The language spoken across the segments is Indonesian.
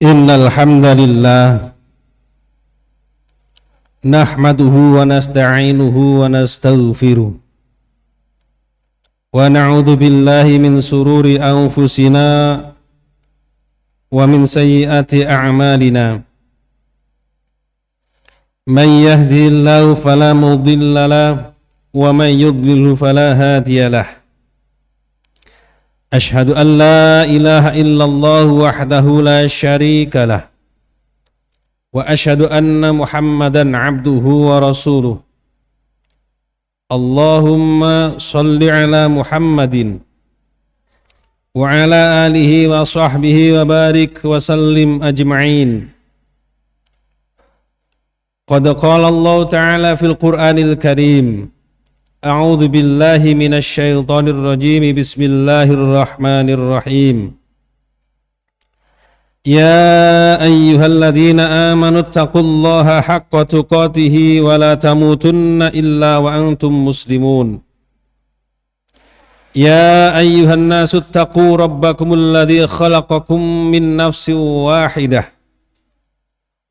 Innal hamdalillah nahmaduhu wa nasta'inuhu wa nastaghfiruh wa na'udzu billahi min sururi anfusina wa min sayyiati a'malina. Man yahdihillahu fala mudilla lahu wa man yudlil fala hadiya lahu. Ashhadu an la ilaha illallah wahdahu la syarika lah wa ashhadu anna Muhammadan abduhu wa rasuluh. Allahumma salli ala Muhammadin wa ala alihi wa sahbihi wa barik wa sallim ajma'in. Qad qala Allah ta'ala fil Qur'anil Karim, A'udzu billahi minasy syaithanir rajim. Bismillahirrahmanirrahim. Ya ayyuhalladzina amanu taqullaha haqqa tuqatih wa la tamutunna illa wa antum muslimun. Ya ayyuhan nasu taqu rabbakumul ladzi khalaqakum min nafsin wahidah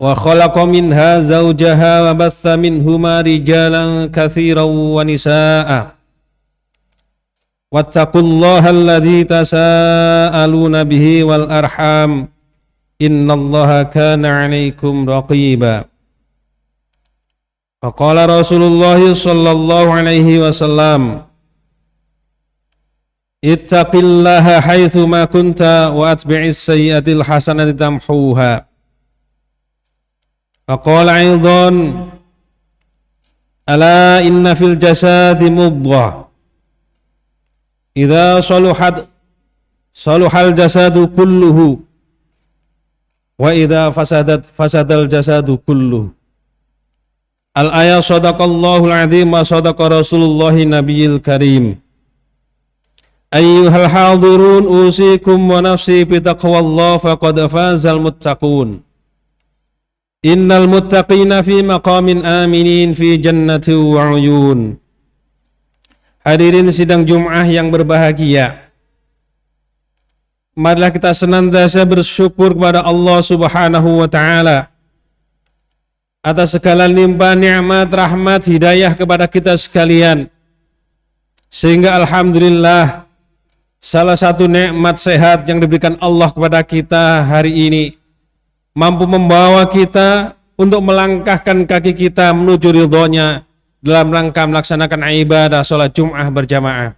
wa khalaqa minha zawjaha wa batha minhuma rijalan katsiran wa nisaa'a. Wattaqullaha alladzi tasaaluna bihi wal arham innallaha kana 'alaikum raqiba. Faqala Rasulullah sallallahu alaihi wasallam, ittaqillaha haitsu ma kunta wa atbi'is sayyi'atil hasanata tamhuha. Faqala aidan, ala inna fil jasadi mudghah idza saluhal jasadu kulluhu wa idza fasadal jasadu kulluhu. Al-ayah. Shadaqallahul azim wa shadaqa rasulullahi nabiyil karim. Ayyuhal hadirun usikum wa nafsi bitaqwallah faqad fazal muttaqun. Innal muttaqina fi maqamin aminin fi jannati wa uyun. Hadirin sidang Jum'ah yang berbahagia, marilah kita senantiasa bersyukur kepada Allah Subhanahu wa taala atas segala limpah nikmat, rahmat, hidayah kepada kita sekalian, sehingga alhamdulillah salah satu nikmat sehat yang diberikan Allah kepada kita hari ini mampu membawa kita untuk melangkahkan kaki kita menuju ridhonya dalam rangka melaksanakan ibadah sholat Jum'ah berjamaah.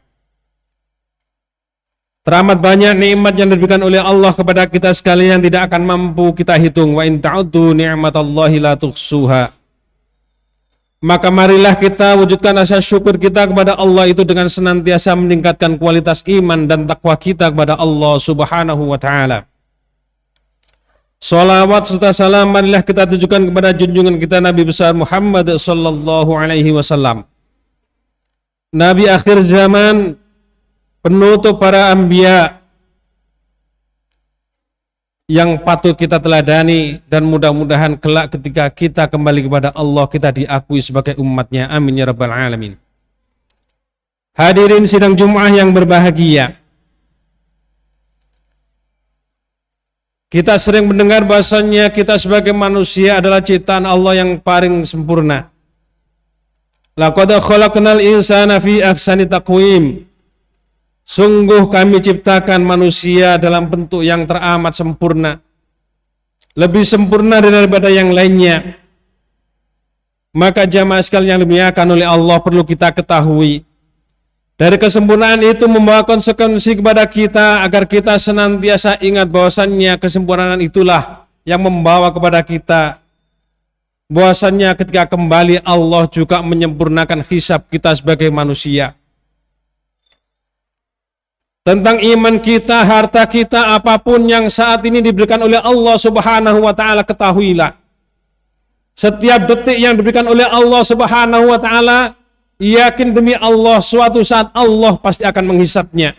Teramat banyak nikmat yang diberikan oleh Allah kepada kita sekalian tidak akan mampu kita hitung. Wa in ta'uddu ni'matallahi la tuhsuha. Maka marilah kita wujudkan rasa syukur kita kepada Allah itu dengan senantiasa meningkatkan kualitas iman dan takwa kita kepada Allah Subhanahu wa ta'ala. Salawat serta salam marilah kita tujukan kepada junjungan kita Nabi besar Muhammad sallallahu alaihi wasallam, Nabi akhir zaman, penutup para anbiya yang patut kita teladani, dan mudah-mudahan kelak ketika kita kembali kepada Allah kita diakui sebagai umatnya. Amin ya rabbal alamin. Hadirin sidang Jum'ah yang berbahagia, kita sering mendengar bahasanya kita sebagai manusia adalah ciptaan Allah yang paling sempurna. Laqad khalaqnal insana fi ahsani taqwim. Sungguh kami ciptakan manusia dalam bentuk yang teramat sempurna, lebih sempurna daripada yang lainnya. Maka jamaah sekalian yang dimuliakan oleh Allah, perlu kita ketahui dari kesempurnaan itu membawa konsekuensi kepada kita agar kita senantiasa ingat bahwasannya kesempurnaan itulah yang membawa kepada kita bahwasannya ketika kembali Allah juga menyempurnakan hisab kita sebagai manusia. Tentang iman kita, harta kita, apapun yang saat ini diberikan oleh Allah Subhanahu wa ta'ala, ketahuilah setiap detik yang diberikan oleh Allah Subhanahu wa ta'ala, yakin demi Allah suatu saat Allah pasti akan menghisapnya.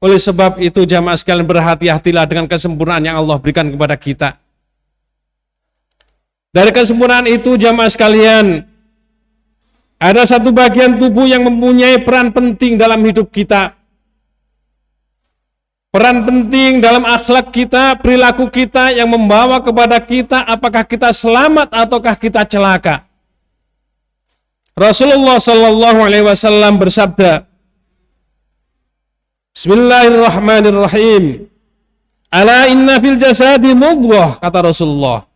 Oleh sebab itu jamaah sekalian, berhati-hatilah dengan kesempurnaan yang Allah berikan kepada kita. Dari kesempurnaan itu jamaah sekalian, ada satu bagian tubuh yang mempunyai peran penting dalam hidup kita. peran penting dalam akhlak kita, perilaku kita yang membawa kepada kita apakah kita selamat ataukah kita celaka. Rasulullah sallallahu alaihi wasallam bersabda, Bismillahirrahmanirrahim. Ala inna fil jasadi mudghah, kata Rasulullah.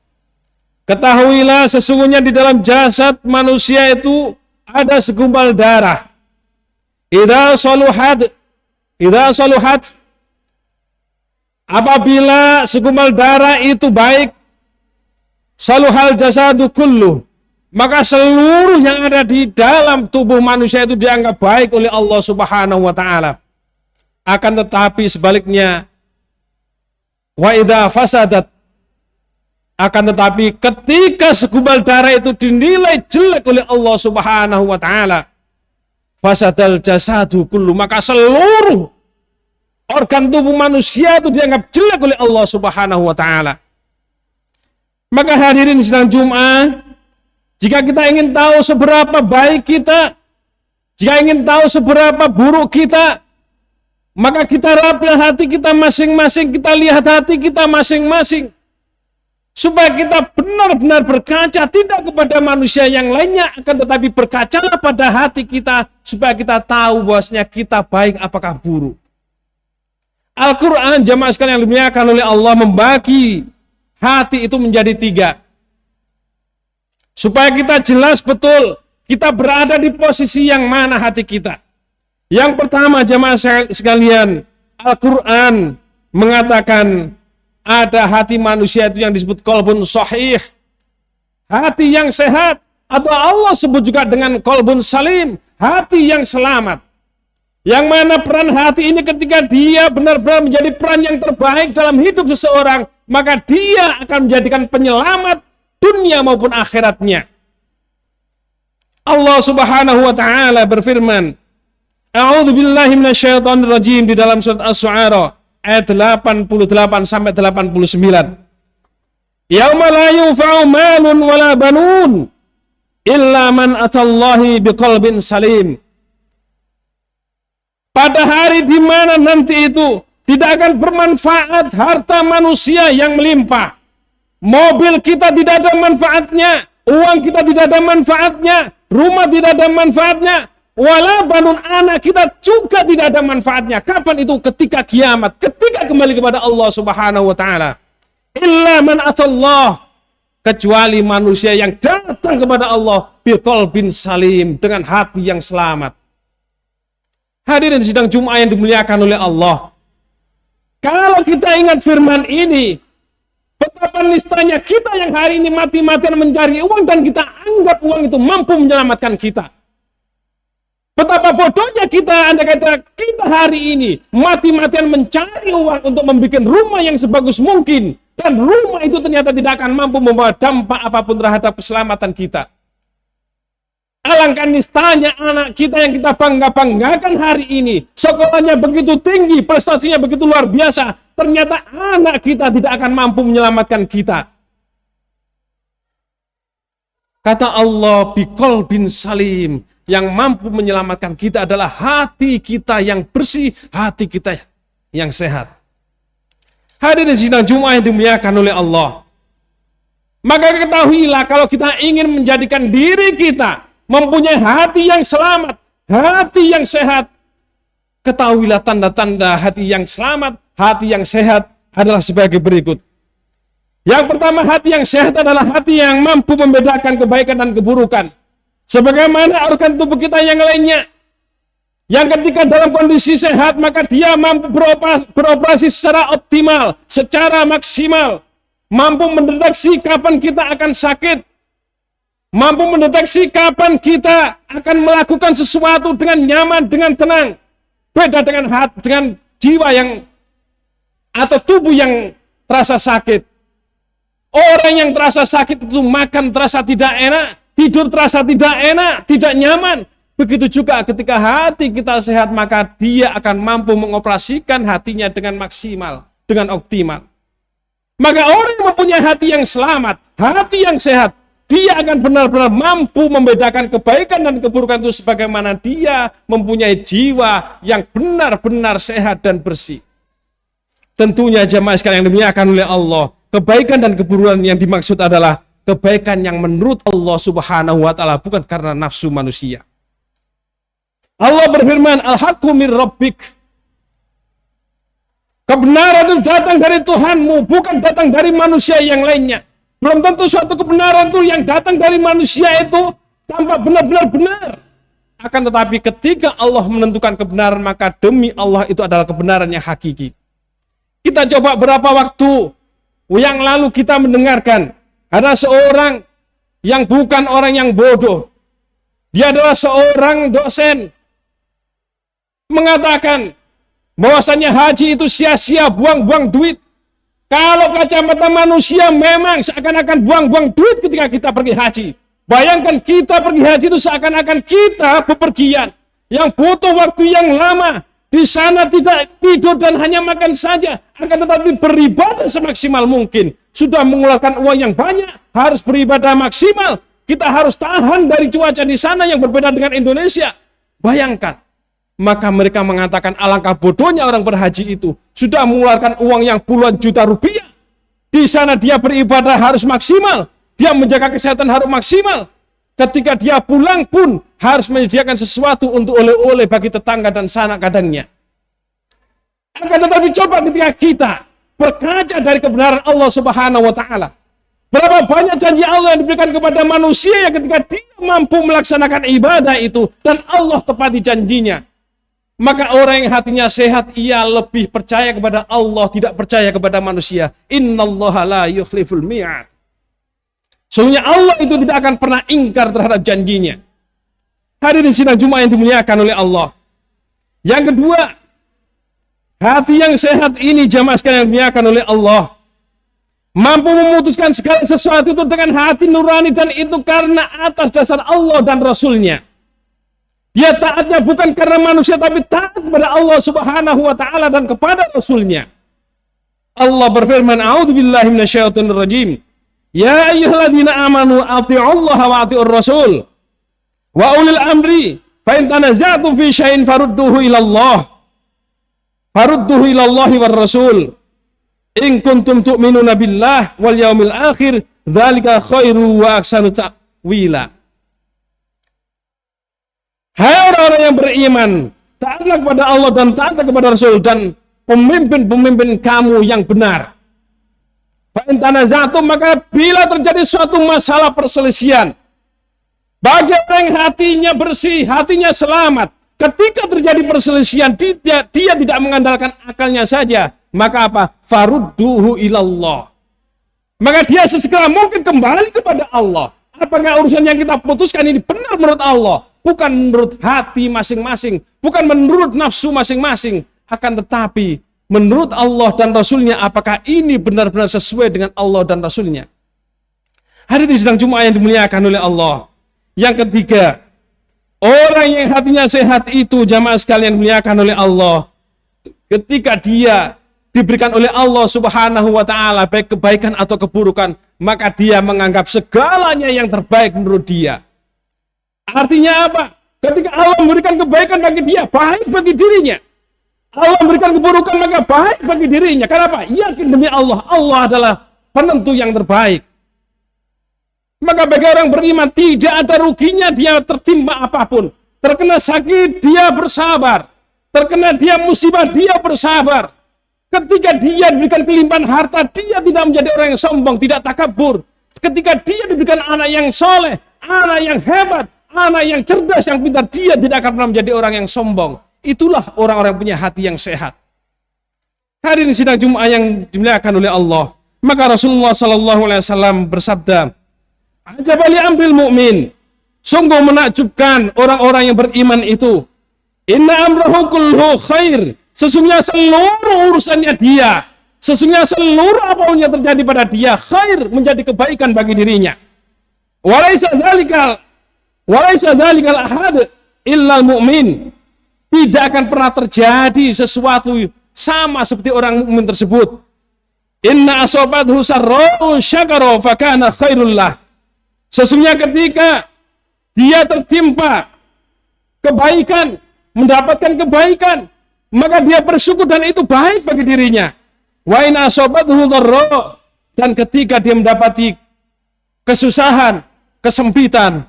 Ketahuilah sesungguhnya di dalam jasad manusia itu ada segumpal darah. Idza saluhat, apabila segumpal darah itu baik, saluhal jasadu kullu, maka seluruh yang ada di dalam tubuh manusia itu dianggap baik oleh Allah Subhanahu wa taala. Akan tetapi sebaliknya, wa idza fasadat, akan tetapi ketika segumpal darah itu dinilai jelek oleh Allah Subhanahu wa taala, fasadal jasadu kullu, maka seluruh organ tubuh manusia itu dianggap jelek oleh Allah Subhanahu wa taala. Maka hadirin sidang Jumat, jika kita ingin tahu seberapa baik kita, jika ingin tahu seberapa buruk kita, maka kita rapilah hati kita masing-masing, kita lihat hati kita masing-masing, supaya kita benar-benar berkaca tidak kepada manusia yang lainnya, akan tetapi berkacalah pada hati kita, supaya kita tahu bahwasanya kita baik apakah buruk. Al-Quran, jamaah sekalian yang dimuliakan oleh Allah, membagi hati itu menjadi 3. Supaya kita jelas betul kita berada di posisi yang mana hati kita. Yang pertama, jamaah sekalian, Al-Quran mengatakan ada hati manusia itu yang disebut qalbun sahih, hati yang sehat, atau Allah sebut juga dengan qalbun salim, hati yang selamat. Yang mana peran hati ini ketika dia benar-benar menjadi peran yang terbaik dalam hidup seseorang, maka dia akan menjadikan penyelamat dunia maupun akhiratnya. Allah Subhanahu wa taala berfirman, A'udzu billahi minasyaitonir rajim, di dalam surat Asy-Syu'ara ayat 88 sampai 89. Yauma la yunfa'u malun wala banun illa man atallahi biqalbin salim. Pada hari di mana nanti itu tidak akan bermanfaat harta manusia yang melimpah. Mobil kita tidak ada manfaatnya, uang kita tidak ada manfaatnya, rumah tidak ada manfaatnya, wala banun, anak kita juga tidak ada manfaatnya. Kapan itu? Ketika kiamat, ketika kembali kepada Allah Subhanahu wa taala. Illa man atallah, kecuali manusia yang datang kepada Allah biqalbin salim, dengan hati yang selamat. Hadirin sidang Jumat yang dimuliakan oleh Allah, kalau kita ingat firman ini, betapa nistanya kita yang hari ini mati-matian mencari uang dan kita anggap uang itu mampu menyelamatkan kita. Betapa bodohnya kita, andai kata kita hari ini mati-matian mencari uang untuk membuat rumah yang sebagus mungkin, dan rumah itu ternyata tidak akan mampu membawa dampak apapun terhadap keselamatan kita. Alangkah nistanya anak kita yang kita bangga-banggakan hari ini, sekolahnya begitu tinggi, prestasinya begitu luar biasa, ternyata anak kita tidak akan mampu menyelamatkan kita. Kata Allah, biqalbin salim, yang mampu menyelamatkan kita adalah hati kita yang bersih, hati kita yang sehat. Hadirin sidang Jumat yang dimuliakan oleh Allah, maka ketahuilah kalau kita ingin menjadikan diri kita mempunyai hati yang selamat, hati yang sehat, ketahuilah tanda-tanda hati yang selamat, hati yang sehat adalah sebagai berikut. Yang pertama, hati yang sehat adalah hati yang mampu membedakan kebaikan dan keburukan. Sebagaimana organ tubuh kita yang lainnya, yang ketika dalam kondisi sehat, maka dia mampu beroperasi secara optimal, secara maksimal, mampu mendeteksi kapan kita akan sakit, mampu mendeteksi kapan kita akan melakukan sesuatu dengan nyaman, dengan tenang. Beda dengan jiwa yang atau tubuh yang terasa sakit. Orang yang terasa sakit itu makan terasa tidak enak, tidur terasa tidak enak, tidak nyaman. Begitu juga ketika hati kita sehat, maka dia akan mampu mengoperasikan hatinya dengan maksimal, dengan optimal. Maka orang yang mempunyai hati yang selamat, hati yang sehat, dia akan benar-benar mampu membedakan kebaikan dan keburukan itu sebagaimana dia mempunyai jiwa yang benar-benar sehat dan bersih. Tentunya jamaah sekalian yang dimuliakan oleh Allah, kebaikan dan keburukan yang dimaksud adalah kebaikan yang menurut Allah Subhanahu wa taala, bukan karena nafsu manusia. Allah berfirman, "Al-haqqu mir rabbik." Kebenaran itu datang dari Tuhanmu, bukan datang dari manusia yang lainnya. Belum tentu suatu kebenaran itu yang datang dari manusia itu tanpa benar-benar benar. Akan tetapi ketika Allah menentukan kebenaran, maka demi Allah itu adalah kebenaran yang hakiki. Kita coba berapa waktu yang lalu kita mendengarkan ada seorang yang bukan orang yang bodoh. Dia adalah seorang dosen mengatakan bahwasannya haji itu sia-sia, buang-buang duit. Kalau kacamata manusia memang seakan-akan buang-buang duit ketika kita pergi haji. Bayangkan kita pergi haji itu seakan-akan kita bepergian yang butuh waktu yang lama. Di sana tidak tidur dan hanya makan saja. Akan tetapi beribadah semaksimal mungkin. Sudah mengeluarkan uang yang banyak, harus beribadah maksimal. Kita harus tahan dari cuaca di sana yang berbeda dengan Indonesia. Bayangkan. Maka mereka mengatakan alangkah bodohnya orang berhaji itu. Sudah mengeluarkan uang yang puluhan juta rupiah. Di sana dia beribadah harus maksimal. Dia menjaga kesehatan harus maksimal. Ketika dia pulang pun harus menyediakan sesuatu untuk oleh-oleh bagi tetangga dan sanak kadangnya. Akan tetapi coba ketika kita berkaca dari kebenaran Allah Subhanahu wa taala. Berapa banyak janji Allah yang diberikan kepada manusia yang ketika dia mampu melaksanakan ibadah itu dan Allah tepati janjinya. Maka orang yang hatinya sehat, ia lebih percaya kepada Allah, tidak percaya kepada manusia. Innallaha la yukhliful mi'ad. Sesungguhnya Allah itu tidak akan pernah ingkar terhadap janjinya. Hadirin sidang Jumat yang dimuliakan oleh Allah. Yang kedua, hati yang sehat ini jamaah sekalian yang dimuliakan oleh Allah, mampu memutuskan segala sesuatu itu dengan hati nurani, dan itu karena atas dasar Allah dan Rasulnya. Dia taatnya bukan karena manusia, tapi taat kepada Allah Subhanahu wa taala dan kepada Rasulnya. Allah berfirman, "A'udzubillahi minasyaitonir rajim. Ya ayyuhalladzina amanu athi'ullaha wa athi'ur rasul wa ulil amri fa in tanaza'tum fi syai'in farudduhu ila Allahi war rasul in kuntum tu'minuna billah wal yaumil akhir dzalika khairu wa ahsanu ta'wila." Hai orang-orang yang beriman, taatlah kepada Allah dan taatlah kepada Rasul dan pemimpin-pemimpin kamu yang benar. Fa in tanaza'tum, maka bila terjadi suatu masalah perselisihan, bagi orang yang hatinya bersih, hatinya selamat, ketika terjadi perselisihan dia tidak mengandalkan akalnya saja, maka apa? Farudduhu ilallah. Maka dia sesegera mungkin kembali kepada Allah. Apakah urusan yang kita putuskan ini benar menurut Allah? Bukan menurut hati masing-masing, bukan menurut nafsu masing-masing, akan tetapi menurut Allah dan Rasulnya, apakah ini benar-benar sesuai dengan Allah dan Rasulnya. Hadirin sidang Jumat yang dimuliakan oleh Allah. Yang ketiga, orang yang hatinya sehat itu jamaah sekalian dimuliakan oleh Allah, ketika dia diberikan oleh Allah Subhanahu wa taala baik kebaikan atau keburukan, maka dia menganggap segalanya yang terbaik menurut dia. Artinya apa? Ketika Allah memberikan kebaikan bagi dia, baik bagi dirinya. Allah memberikan keburukan, maka baik bagi dirinya. Kenapa? Yakin demi Allah, Allah adalah penentu yang terbaik. Maka bagi orang beriman, tidak ada ruginya dia tertimpa apapun. Terkena sakit, dia bersabar. Terkena dia musibah, dia bersabar. Ketika dia diberikan kelimpahan harta, dia tidak menjadi orang yang sombong, tidak takabur. Ketika dia diberikan anak yang soleh, anak yang hebat, anak yang cerdas, yang pintar, dia tidak akan pernah menjadi orang yang sombong. Itulah orang-orang yang punya hati yang sehat. Hadirin sidang Jumat yang dimuliakan oleh Allah. Maka Rasulullah SAW bersabda, "Ajabali amril mu'min." Sungguh menakjubkan orang-orang yang beriman itu. "Inna amrahu kulluhu khair." Sesungguhnya seluruh urusannya dia, sesungguhnya seluruh apapun yang terjadi pada dia, khair, menjadi kebaikan bagi dirinya. Walaisa dzalikal ahad illal mu'min. Tidak akan pernah terjadi sesuatu sama seperti orang mukmin tersebut. Inna asobathu sarra'u syakara fakana khairullah. Sesungguhnya ketika dia tertimpa kebaikan, mendapatkan kebaikan, maka dia bersyukur dan itu baik bagi dirinya. Wa in asabathu dharra, dan ketika dia mendapati kesusahan, kesempitan,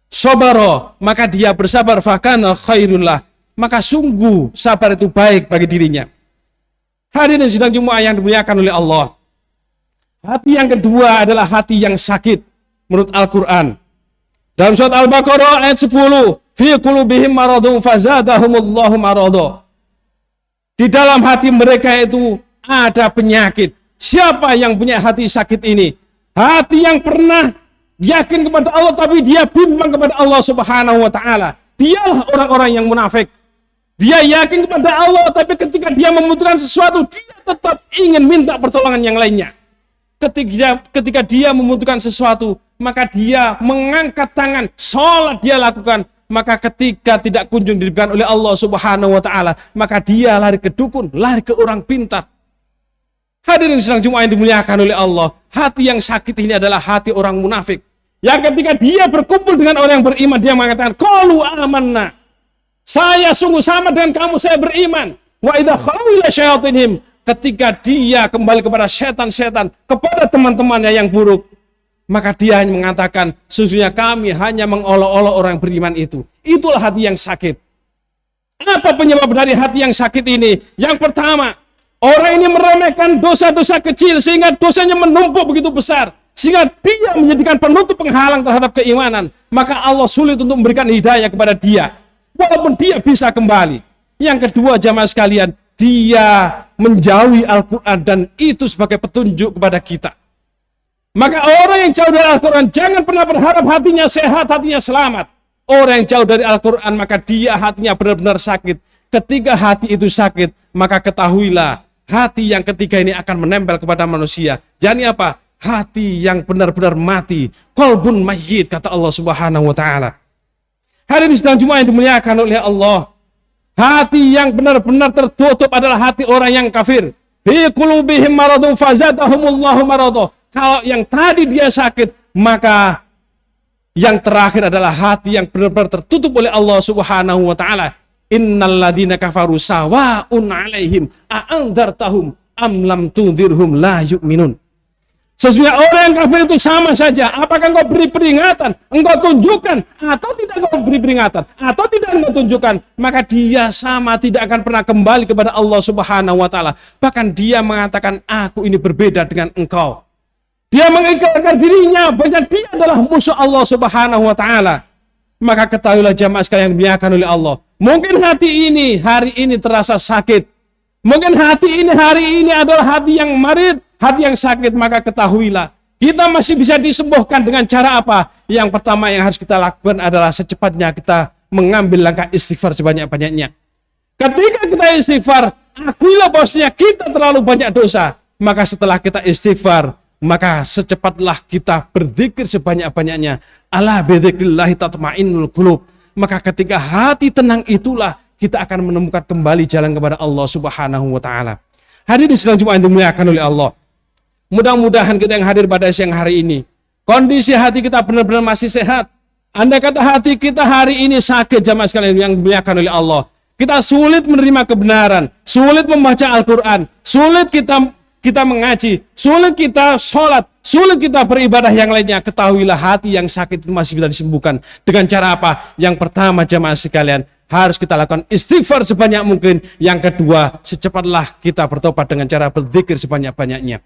sabara, maka dia bersabar, fakana khairul lah, maka sungguh sabar itu baik bagi dirinya. Hadirin sidang Jumat yang dimuliakan oleh Allah. Hati yang kedua adalah hati yang sakit menurut Al-Quran. Dalam surat Al-Baqarah ayat 10, fi qulubihim maradun fazadahumullahu marada. Di dalam hati mereka itu ada penyakit. Siapa yang punya hati sakit ini? Hati yang pernah yakin kepada Allah tapi dia bimbang kepada Allah Subhanahu wa taala. Dialah orang-orang yang munafik. Dia yakin kepada Allah tapi ketika dia membutuhkan sesuatu dia tetap ingin minta pertolongan yang lainnya. Ketika dia membutuhkan sesuatu maka dia mengangkat tangan, sholat dia lakukan. Maka ketika tidak kunjung diberikan oleh Allah Subhanahu wa taala, maka dia lari ke dukun, lari ke orang pintar. Hadirin sidang Jumat yang dimuliakan oleh Allah, hati yang sakit ini adalah hati orang munafik. Yang ketika dia berkumpul dengan orang yang beriman, dia mengatakan, qalu amanna. Saya sungguh sama dengan kamu, saya beriman. Wa idza khalu ila syayatinhim. Ketika dia kembali kepada setan-setan, kepada teman-temannya yang buruk, maka dia hanya mengatakan, sesungguhnya kami hanya mengolok-olok orang yang beriman itu. Itulah hati yang sakit. Apa penyebab dari hati yang sakit ini? Yang pertama, orang ini meremehkan dosa-dosa kecil sehingga dosanya menumpuk begitu besar. Sehingga dia menjadikan penutup penghalang terhadap keimanan. Maka Allah sulit untuk memberikan hidayah kepada dia. Walaupun dia bisa kembali. Yang kedua jamaah sekalian, dia menjauhi Al-Quran dan itu sebagai petunjuk kepada kita. Maka orang yang jauh dari Al-Quran jangan pernah berharap hatinya sehat, hatinya selamat. Orang yang jauh dari Al-Quran maka dia hatinya benar-benar sakit. Ketika hati itu sakit, maka ketahuilah hati yang ketiga ini akan menempel kepada manusia. Jadi apa? Hati yang benar-benar mati. Qalbun mayyit, kata Allah Subhanahu wa taala. Hadirin sidang Jumat yang dimuliakan oleh Allah. Hati yang benar-benar tertutup adalah hati orang yang kafir. Fi qulubihim maradun fazadahumullahu marada. Kalau yang tadi dia sakit, maka yang terakhir adalah hati yang benar-benar tertutup oleh Allah Subhanahu wa taala. Innal ladina kafaru sawa'un 'alaihim a'andzartahum am lam tundirhum la yu'minun. Sesungguhnya orang yang kafir itu sama saja. Apakah engkau beri peringatan, engkau tunjukkan, atau tidak engkau beri peringatan, atau tidak engkau tunjukkan, maka dia sama tidak akan pernah kembali kepada Allah Subhanahu wa taala. Bahkan dia mengatakan, aku ini berbeda dengan engkau. Dia mengingkarkan dirinya bahwa dia adalah musuh Allah Subhanahu wa taala. Maka ketahuilah jamaah sekalian yang dimuliakan oleh Allah. Mungkin hati ini hari ini terasa sakit. Mungkin hati ini hari ini adalah hati yang marid, hati yang sakit. Maka ketahuilah kita masih bisa disembuhkan dengan cara apa? Yang pertama yang harus kita lakukan adalah secepatnya kita mengambil langkah istighfar sebanyak-banyaknya. Ketika kita istighfar, akuilah bahwasanya kita terlalu banyak dosa. Maka setelah kita istighfar, maka secepatlah kita berzikir sebanyak-banyaknya. Ala bidzikrillah tatmainnul qulub. Maka ketika hati tenang itulah kita akan menemukan kembali jalan kepada Allah Subhanahu wa taala. Hadirin sidang Jumat yang dimuliakan oleh Allah. Mudah-mudahan kita yang hadir pada siang hari ini, kondisi hati kita benar-benar masih sehat. Andai kata hati kita hari ini sakit, jamaah sekalian yang dimuliakan oleh Allah, kita sulit menerima kebenaran, sulit membaca Al-Quran, sulit kita mengaji, sulit kita sholat, sulit kita beribadah yang lainnya. Ketahuilah hati yang sakit itu masih bisa disembuhkan. Dengan cara apa? Yang pertama jamaah sekalian, harus kita lakukan istighfar sebanyak mungkin. Yang kedua, secepatlah kita bertobat dengan cara berzikir sebanyak-banyaknya.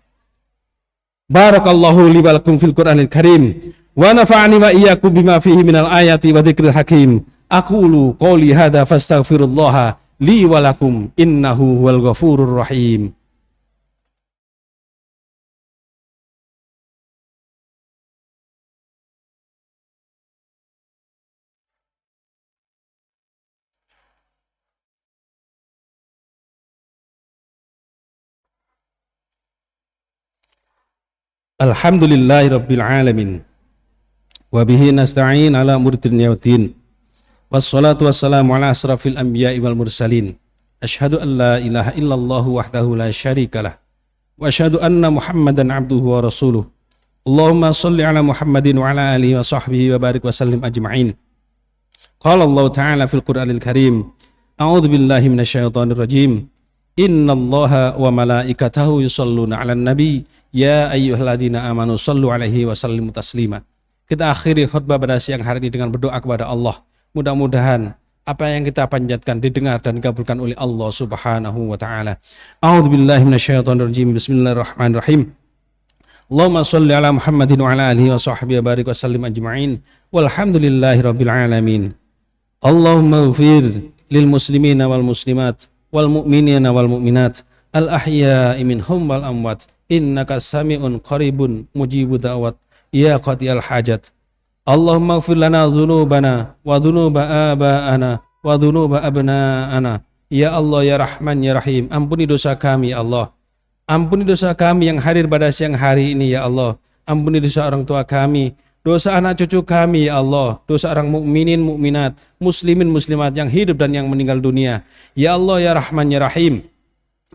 Barakallahu li wa lakum fil Qur'anil Karim wa nafa'ani wa iyyakum bima fihi minal ayati wa dzikril hakim. Aqulu qouli hadza fastaghfirullah li wa lakum innahu huwal ghafurur rahim. Alhamdulillahi rabbil alamin. Wa bihi nasta'in ala umuri dunya waddin. Wassalatu wassalamu ala asrafil anbiya'i wal mursalin. Asyhadu an la ilaha illallah wahdahu la syarikalah. Wa asyhadu anna Muhammadan abduhu wa rasuluh. Allahumma shalli ala Muhammadin wa ala alihi wa sahbihi wa barik wa sallim ajma'in. Qala Allah ta'ala fil Qur'anil Karim. A'udzu billahi minasyaitonir rajim. Innallaha wa malaikatahu yusholluna 'alan nabi ya ayyuhalladzina amanu shallu 'alaihi wa sallimu taslima. Kita akhiri khutbah pada siang hari ini dengan berdoa kepada Allah. Mudah-mudahan apa yang kita panjatkan didengar dan dikabulkan oleh Allah Subhanahu wa taala. A'udzubillahi minasyaitonirrajim. Bismillahirrahmanirrahim. Allahumma shalli ala Muhammadin wa ala alihi wa sahbihi wa barik wa sallim ajma'in. Walhamdulillahirabbil alamin. Allahumma ighfir lil muslimina wal muslimat wal mu'minina wal mu'minat al ahya'i minhum wal amwat innaka sami'un qaribun mujibud da'wat ya qadiyal hajat. Allahumma ighfir lana dhunubana wa dhunuba aba'ana wa dhunuba abna'ana. Ya Allah ya Rahman ya Rahim, ampuni dosa kami ya Allah. Ampuni dosa kami yang hadir pada siang hari ini ya Allah. Ampuni dosa orang tua kami, dosa anak cucu kami ya Allah, dosa orang mukminin mukminat, muslimin muslimat yang hidup dan yang meninggal dunia. Ya Allah ya Rahman ya Rahim,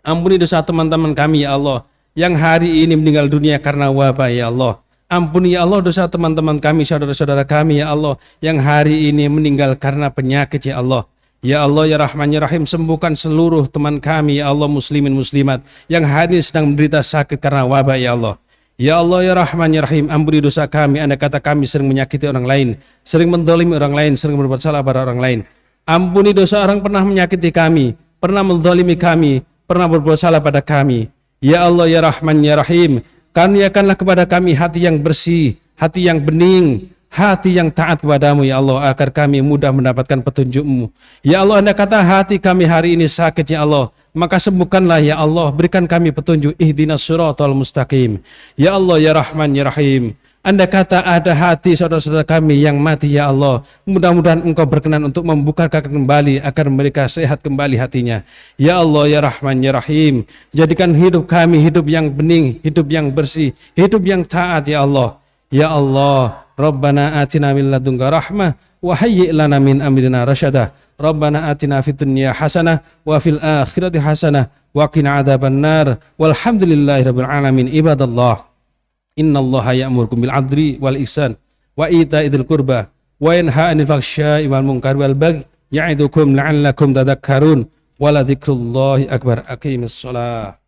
ampuni dosa teman-teman kami ya Allah yang hari ini meninggal dunia karena wabah ya Allah. Ampuni ya Allah dosa teman-teman kami, saudara-saudara kami ya Allah yang hari ini meninggal karena penyakit ya Allah. Ya Allah ya Rahman ya Rahim, sembuhkan seluruh teman kami ya Allah, muslimin muslimat yang hari ini sedang menderita sakit karena wabah ya Allah. Ya Allah ya Rahman ya Rahim, ampuni dosa kami. Andai kata kami sering menyakiti orang lain, sering menzalimi orang lain, sering berbuat salah pada orang lain. Ampuni dosa orang pernah menyakiti kami, pernah menzalimi kami, pernah berbuat salah pada kami. Ya Allah ya Rahman ya Rahim, karuniakanlah kepada kami hati yang bersih, hati yang bening, hati yang taat kepadamu ya Allah, agar kami mudah mendapatkan petunjuk-Mu. Ya Allah, andai kata hati kami hari ini sakit ya Allah, maka sembuhkanlah ya Allah, berikan kami petunjuk, ihdinas siratal mustaqim. Ya Allah ya Rahman ya Rahim, andai kata ada hati saudara-saudara kami yang mati ya Allah, mudah-mudahan Engkau berkenan untuk membukakan kembali agar mereka sehat kembali hatinya. Ya Allah ya Rahman ya Rahim, jadikan hidup kami hidup yang bening, hidup yang bersih, hidup yang taat ya Allah. Ya Allah, Rabbana atina min ladunka rahmah wa hayyi' lana min amrina rasyada. Rabbana atina fid dunya hasanah wa fil akhirati hasanah wa qina adzabannar. Walhamdulillahirabbil alamin. Ibadallah, innallaha ya'murukum bil 'adli wal ihsan wa ita'idzil qurba wa yanha 'anil fahsya'i wal munkari wal baghi ya'idukum la'allakum tadhakkarun. Wa la dzikrullahi akbar. Aqimis shalah.